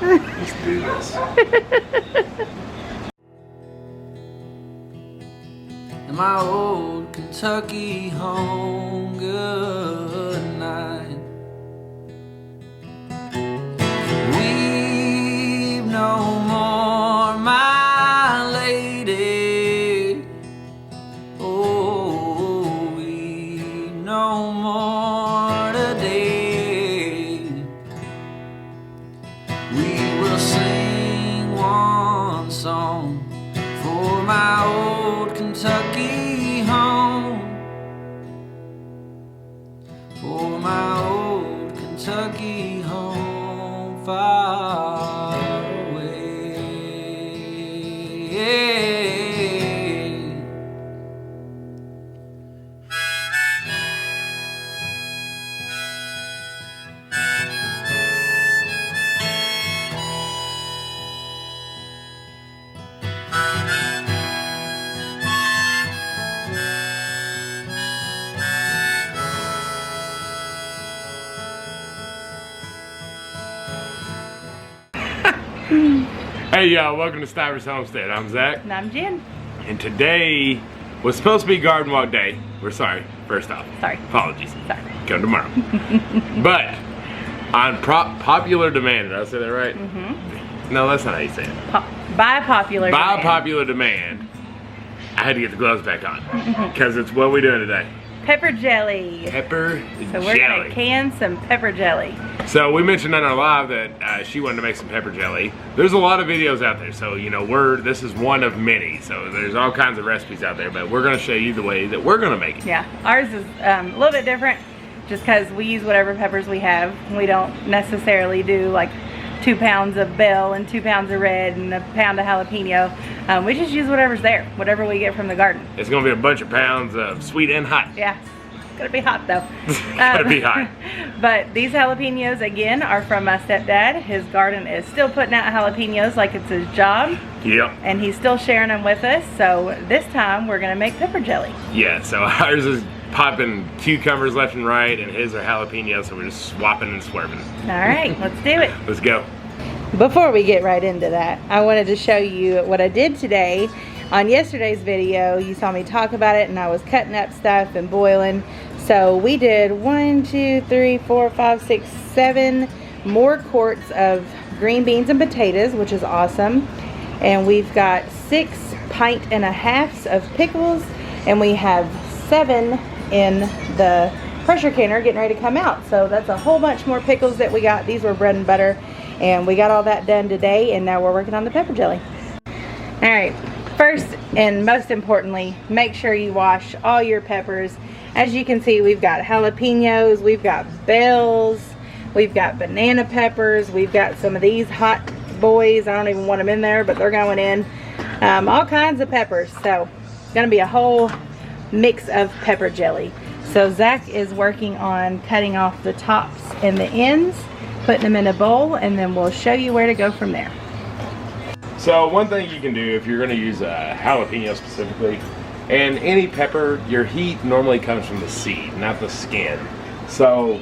Let's do this. In my old Kentucky home, good night. Weep no more, my lady. Oh, weep no more today. We will sing one song for my old Kentucky home, for my old Kentucky home far away. Hey y'all, welcome to Stiver's Homestead. I'm Zach. And I'm Jen. And today was supposed to be garden walk day. We're sorry, first off. Sorry. Apologies. Sorry. Come tomorrow. But on popular demand, did I say that right? Mm-hmm. No, that's not how you say it. By popular demand. Popular demand, I had to get the gloves back on. Because it's what we doing today. Pepper jelly. Pepper So we're jelly. gonna can some pepper jelly. So we mentioned on our live that she wanted to make some pepper jelly. There's a lot of videos out there, so you know this is one of many. So there's all kinds of recipes out there, but we're gonna show you the way that we're gonna make it. Yeah, ours is a little bit different, just because we use whatever peppers we have. We don't necessarily do like 2 pounds of bell and 2 pounds of red and a pound of jalapeno. We just use whatever's there, whatever we get from the garden. It's gonna be a bunch of pounds of sweet and hot. Yeah, it's gonna be hot though. It's gonna be hot. But these jalapenos, again, are from my stepdad. His garden is still putting out jalapenos like it's his job. Yep. And he's still sharing them with us. So this time we're gonna make pepper jelly. Yeah, so ours is popping cucumbers left and right, and his are jalapenos, so we're just swapping and swerving. All right, let's do it. Let's go. Before we get right into that, I wanted to show you what I did today. On yesterday's video, you saw me talk about it, and I was cutting up stuff and boiling. So we did 1, 2, 3, 4, 5, 6, 7 more quarts of green beans and potatoes, which is awesome. And we've got 6.5 pints of pickles, and we have 7 in the pressure canner getting ready to come out. So that's a whole bunch more pickles that we got. These were bread and butter. And we got all that done today, and now we're working on the pepper jelly. All right, first and most importantly, make sure you wash all your peppers. As you can see, we've got jalapenos, we've got bells, we've got banana peppers, we've got some of these hot boys. I don't even want them in there, but they're going in. All kinds of peppers. So it's gonna be a whole mix of pepper jelly. So Zach is working on cutting off the tops and the ends, putting them in a bowl, and then we'll show you where to go from there. So one thing you can do if you're going to use a jalapeno specifically, and any pepper, your heat normally comes from the seed, not the skin. So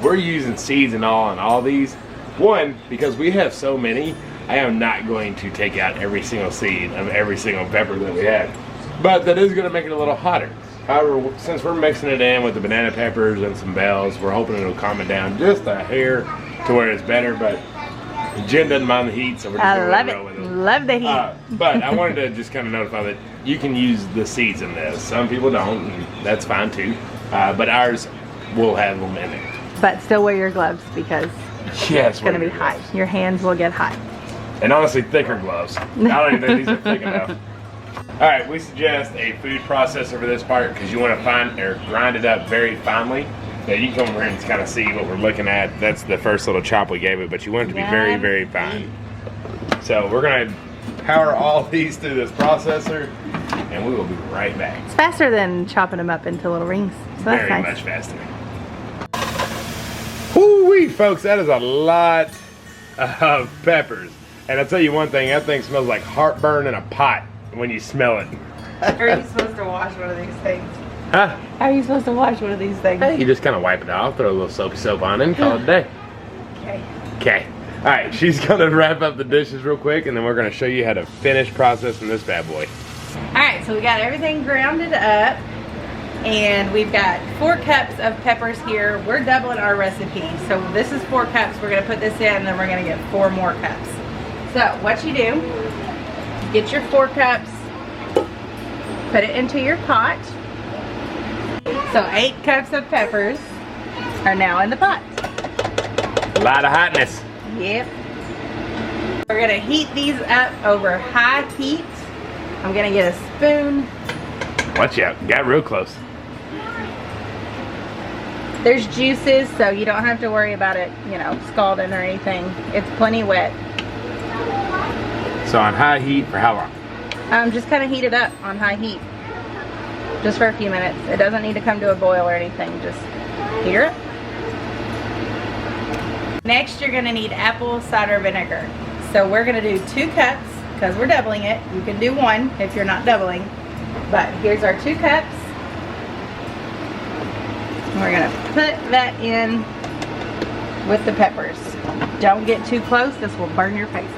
we're using seeds and all on all these. One, because we have so many, I am not going to take out every single seed of every single pepper that we have. But that is going to make it a little hotter. However, since we're mixing it in with the banana peppers and some bells, we're hoping it'll calm it down just a hair to where it's better. But Jen doesn't mind the heat, so we're just going to roll with it. Love the heat. But I wanted to just kind of notify that you can use the seeds in this. Some people don't, and that's fine too. But ours will have them in it. But still wear your gloves because Yes, it's going to be hot. Your hands will get hot. And honestly, thicker gloves. I don't even think these are thick enough. Alright, we suggest a food processor for this part because you want to grind it up very finely. Now you can come over here and kind of see what we're looking at. That's the first little chop we gave it, but you want it to be very, very fine. So we're going to power all these through this processor, and we will be right back. It's faster than chopping them up into little rings. So that's Very nice. much faster. Woo-wee, folks, that is a lot of peppers. And I'll tell you one thing, that thing smells like heartburn in a pot when you smell it. How are you supposed to wash one of these things? Huh? How are you supposed to wash one of these things? You just kind of wipe it off, throw a little soapy soap on it, and call it a day. Okay. Okay. Alright, she's gonna wrap up the dishes real quick and then we're gonna show you how to finish processing this bad boy. Alright, so we got everything grounded up and we've got 4 cups of peppers here. We're doubling our recipe. So this is 4 cups. We're gonna put this in and then we're gonna get 4 more cups. So what you do, get your 4 cups, put it into your pot. So 8 cups of peppers are now in the pot. A lot of hotness. Yep. We're gonna heat these up over high heat. I'm gonna get a spoon. Watch out, got real close. There's juices, so you don't have to worry about it, you know, scalding or anything. It's plenty wet. So on high heat for how long? Just kind of heat it up on high heat. Just for a few minutes. It doesn't need to come to a boil or anything. Just heat it up. Next, you're gonna need apple cider vinegar. So we're gonna do 2 cups because we're doubling it. You can do 1 if you're not doubling. But here's our 2 cups. We're gonna put that in with the peppers. Don't get too close, this will burn your face off.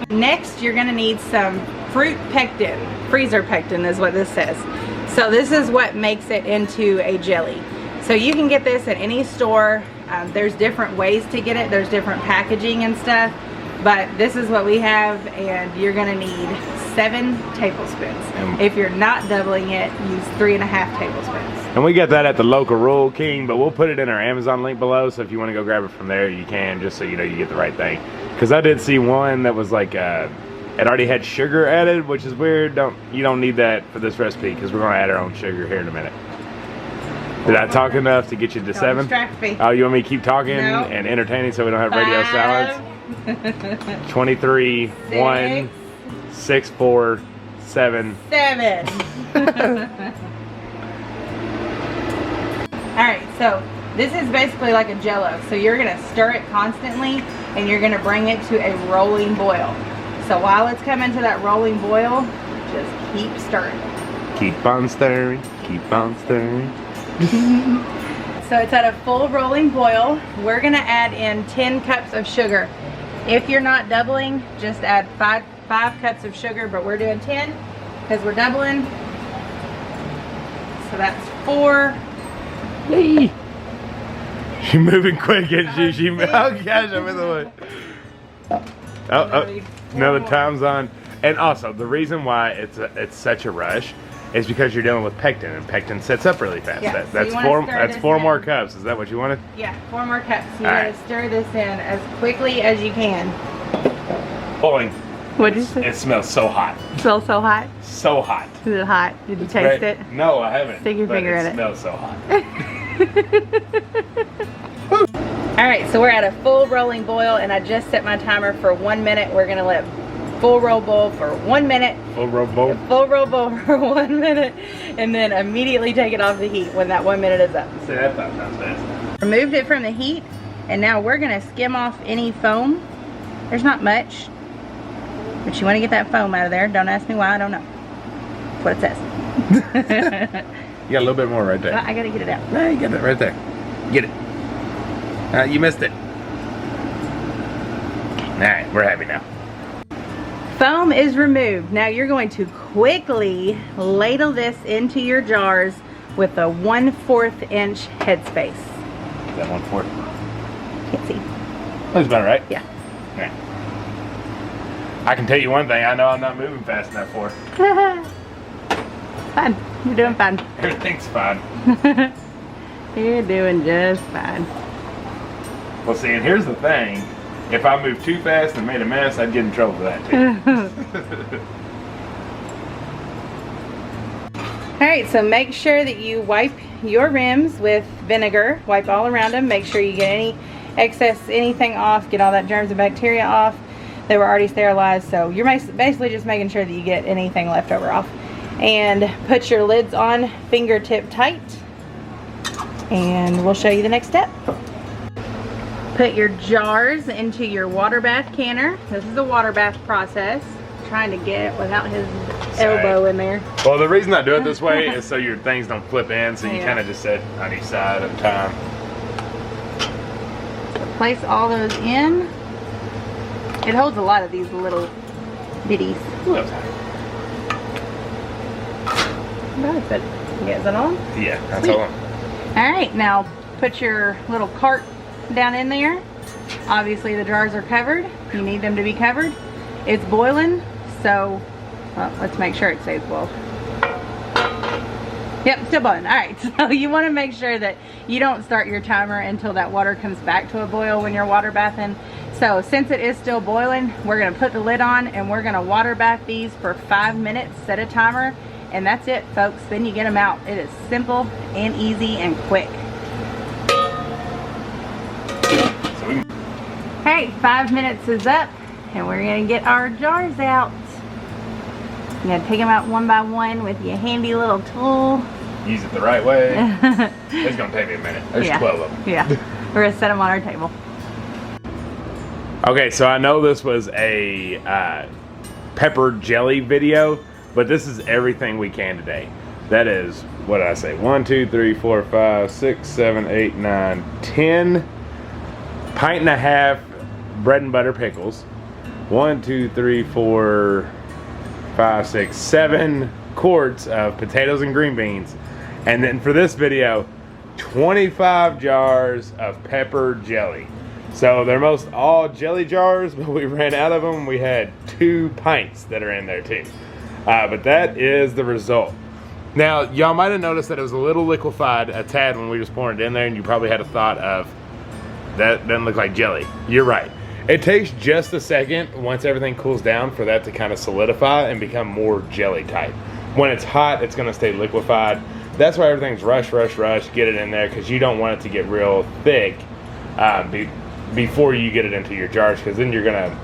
Next, you're gonna need some fruit pectin. Freezer pectin is what this says. So this is what makes it into a jelly. So you can get this at any store. There's different ways to get it. There's different packaging and stuff. But this is what we have, and you're gonna need 7 tablespoons. If you're not doubling it, use 3.5 tablespoons. And we get that at the local Rural King, but we'll put it in our Amazon link below, so if you want to go grab it from there, you can, just so you know you get the right thing. Because I did see one that was like, it already had sugar added, which is weird. You don't need that for this recipe, because we're going to add our own sugar here in a minute. Did I talk enough to get you to 7? Oh, you want me to keep talking and entertaining so we don't have radio silence? 23, 1, 6, 4, 7. 7. Alright, so this is basically like a jello. So you're going to stir it constantly and you're going to bring it to a rolling boil. So while it's coming to that rolling boil, just keep stirring. Keep on stirring, keep on stirring. So it's at a full rolling boil. We're going to add in 10 cups of sugar. If you're not doubling, just add 5 cups of sugar, but we're doing 10 because we're doubling. So that's 4. Hey. She's moving quick, isn't she? Oh gosh, I'm in the way. Oh, no, the time's on. And also, the reason why it's such a rush is because you're dealing with pectin, and pectin sets up really fast. Yeah, that's so 4 more cups. Is that what you wanted? Yeah, 4 more cups. You gotta stir this in as quickly as you can. Boing. What'd you say? It smells so hot. It smells so hot? So hot. Is it hot? Did you taste it? No, I haven't. Stick your finger in it. It smells so hot. Alright, so we're at a full rolling boil and I just set my timer for 1 minute. We're gonna let full roll boil for 1 minute. Full roll boil? Full roll boil for 1 minute and then immediately take it off the heat when that 1 minute is up. See, that sounds fast. Removed it from the heat and now we're gonna skim off any foam. There's not much, but you want to get that foam out of there. Don't ask me why, I don't know. That's what it says. You got a little bit more right there. I gotta get it out. No, you got it right there. Get it. You missed it. Alright, we're happy now. Foam is removed. Now you're going to quickly ladle this into your jars with a 1/4 inch headspace. Is that 1/4? Can't see. Looks about right. Yeah. Alright. I can tell you one thing, I know I'm not moving fast enough for. Fine. You're doing fine. Everything's fine. You're doing just fine. Well, see, and here's the thing. If I moved too fast and made a mess, I'd get in trouble for that too. Alright, so make sure that you wipe your rims with vinegar. Wipe all around them. Make sure you get any excess, anything off. Get all that germs and bacteria off. They were already sterilized, so you're basically just making sure that you get anything left over off. And put your lids on fingertip tight. And we'll show you the next step. Put your jars into your water bath canner. This is the water bath process. I'm trying to get it without his elbow in there. Well, the reason I do it this way is so your things don't flip in, so you kind of just sit on each side of time. place all those in. It holds a lot of these little bitties. But is that on? Yeah, that's Sweet. all on. Alright, now put your little cart down in there. Obviously the jars are covered. You need them to be covered. It's boiling, so well, let's make sure it stays boiled. Yep, still boiling. Alright, so you want to make sure that you don't start your timer until that water comes back to a boil when you're water bathing. So since it is still boiling, we're going to put the lid on and we're going to water bath these for 5 minutes, set a timer, and that's it, folks. Then you get them out. It is simple and easy and quick. Hey, 5 minutes is up and we're going to get our jars out. You're going to take them out one by one with your handy little tool. Use it the right way. It's going to take me a minute. There's 12 of them. Yeah, we're going to set them on our table. Okay, so I know this was a pepper jelly video, but this is everything we can today. That is, what did I say? 1, 2, 3, 4, 5, 6, 7, 8, 9, 10 pint and a half bread and butter pickles. 1, 2, 3, 4, 5, 6, 7 quarts of potatoes and green beans. And then for this video, 25 jars of pepper jelly. So they're most all jelly jars, but we ran out of them. We had 2 pints that are in there too. But that is the result. Now, y'all might have noticed that it was a little liquefied, a tad, when we just poured it in there, and you probably had a thought of, that doesn't look like jelly. You're right. It takes just a second, once everything cools down, for that to kind of solidify and become more jelly type. When it's hot, it's gonna stay liquefied. That's why everything's rush, get it in there, because you don't want it to get real thick before you get it into your jars, because then you're gonna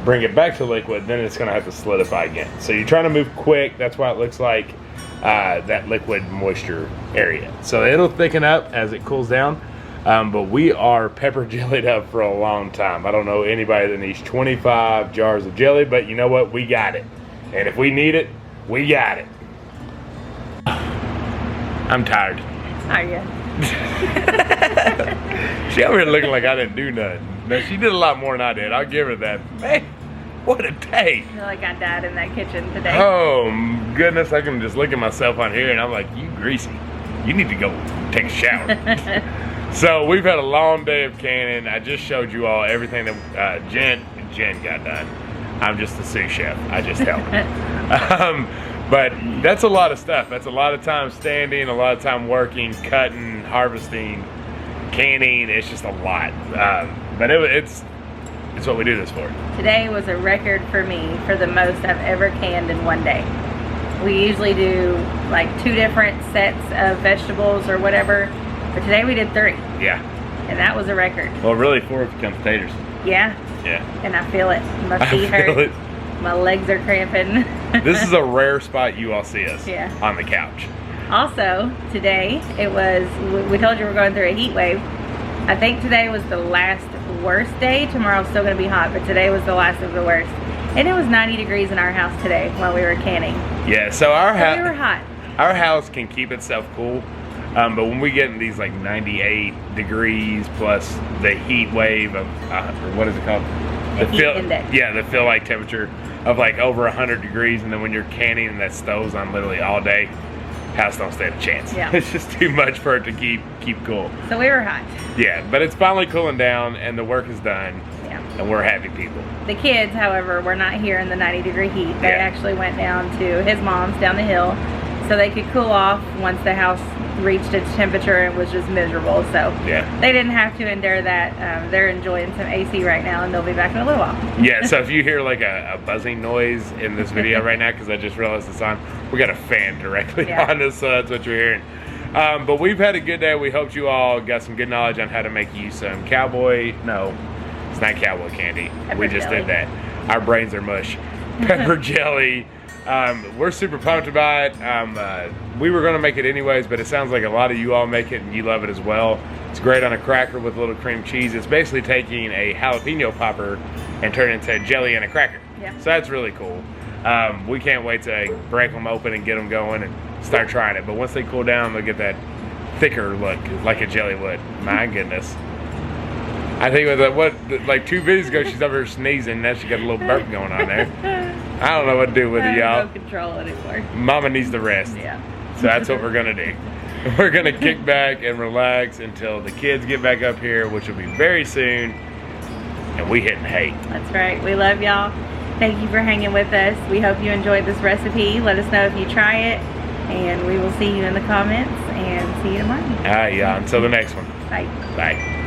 bring it back to liquid, then it's gonna have to solidify again. So you're trying to move quick. That's why it looks like that liquid moisture area. So it'll thicken up as it cools down. But we are pepper jellied up for a long time. I don't know anybody that needs 25 jars of jelly, but you know what? We got it. And if we need it, we got it. I'm tired. Are you? She over here looking like I didn't do nothing. No, she did a lot more than I did. I'll give her that. Man, what a day. I feel like I died in that kitchen today. Oh, goodness. I can just look at myself on here and I'm like, you greasy. You need to go take a shower. So we've had a long day of canning. I just showed you all everything that Jen got done. I'm just the sous chef. I just help. But that's a lot of stuff. That's a lot of time standing, a lot of time working, cutting, harvesting, canning. It's just a lot. But it's what we do this for. Today was a record for me for the most I've ever canned in one day. We usually do like 2 different sets of vegetables or whatever, but today we did 3. Yeah. And that was a record. Well, really 4 if you count potatoes. Yeah. Yeah. And I feel it. My feet hurt. My legs are cramping. This is a rare spot you all see us. Yeah. On the couch. Also, today it was, we told you we're going through a heat wave. I think today was the last worst day. Tomorrow's still going to be hot, but today was the last of the worst. And it was 90 degrees in our house today while we were canning. Yeah, so our house, we were hot. Our house can keep itself cool, but when we get in these like 98 degrees plus the heat wave of, what is it called? The heat index. Yeah, the feel like temperature of like over 100 degrees, and then when you're canning and that stove's on literally all day, house don't stand a chance. Yeah. It's just too much for it to keep cool. So we were hot. Yeah, but it's finally cooling down and the work is done. Yeah. And we're happy people. The kids, however, were not here in the 90-degree heat. They actually went down to his mom's down the hill so they could cool off once the house reached its temperature and was just miserable. So yeah, they didn't have to endure that. They're enjoying some AC right now, and they'll be back in a little while. Yeah, so if you hear like a buzzing noise in this video right now, because I just realized it's on, we got a fan directly on us, so that's what you're hearing. But we've had a good day. We hope you all got some good knowledge on how to make you some it's not cowboy candy. We just did that. Our brains are mush. Pepper jelly. We're super pumped about it. We were going to make it anyways, but it sounds like a lot of you all make it and you love it as well. It's great on a cracker with a little cream cheese. It's basically taking a jalapeno popper and turning it into jelly and a cracker. Yeah. So that's really cool. We can't wait to break them open and get them going and start trying it. But once they cool down, they'll get that thicker look like a jelly would. My goodness. I think with like 2 videos ago, she's over here sneezing. Now she got a little burp going on there. I don't know what to do with it, y'all. No control anymore. Mama needs the rest. Yeah. So that's what we're gonna do. We're gonna kick back and relax until the kids get back up here, which will be very soon. And we hitting hay. That's right. We love y'all. Thank you for hanging with us. We hope you enjoyed this recipe. Let us know if you try it. And we will see you in the comments and see you tomorrow. All right, y'all. Until the next one. Bye. Bye.